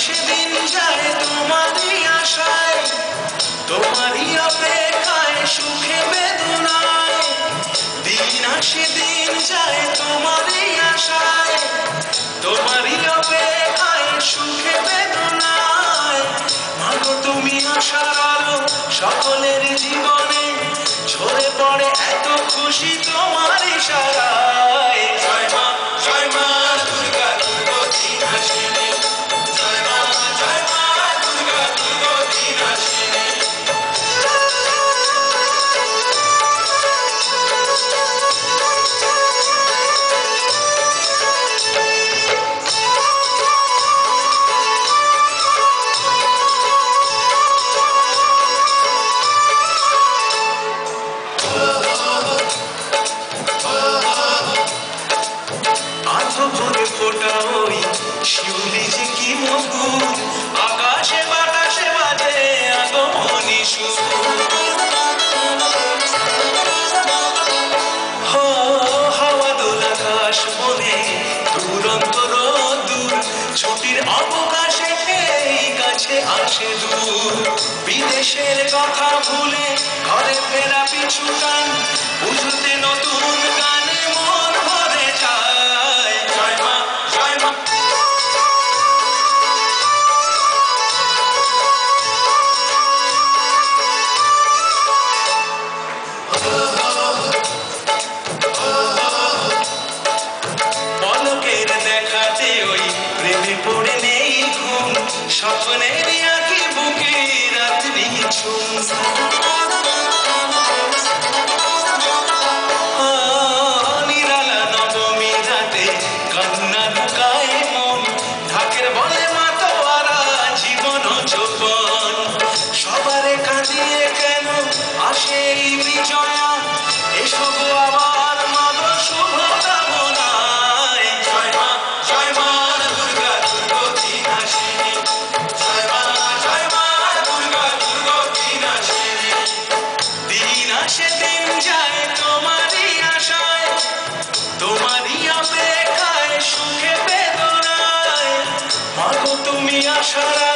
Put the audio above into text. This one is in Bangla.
সেদিন যায় তোমারই আশায়, তোমারই অপেক্ষায় সুখে বেদনায়। দিন আসে দিন যায় তোমারই আশায়, তোমারই অপেক্ষায় সুখে বেদনায়। মাগো তুমি আশার আলো সকলের জীবনে, ঝরে পড়ে এত খুশি তোমার ইশারায়। জয় মা দুর্গা দুর্গতি নাশিনী, জয় মা দুর্গা দুর্গতি নাশিনী। ফোটা ওই শিউলি যে কি মধুর, আকাশে বাতাসে বাজে আগমনী সুর। হাওয়া দোল আকাশ বনে দুরন্ত রোদ্দুর, ছুটির অবকাশে এই কাছে আসে দূর। বিদেশের কথা ভুলে ঘরে ফেরা পিছু টান, বুঝতে নতুন গানে মন ভরে যায়। জয় মা পলকের দেখাতে ওই প্রেমে পড়ে নেই ঘুম, স্বপ্নের আঁকি বুকে রাত্রি ঝুম। নিরালা নবমী রাতে কান্না লুকায় মন, ঢাকের বলে মাতোয়ারা জীবন যৌবন। সবারে কাঁদিয়ে কেন আসে এই বিজয়া, এসব আবার মাগো শুভ কামনায়। জয় মা দুর্গা দুর্গতি নাশিনী, জয় মা দুর্গা দুর্গতি নাশিনী। দিন আসে দিন যায় তোমারই আশায়, তোমারই অপেক্ষায় সুখে বেদনায়। মাগো তুমি আশার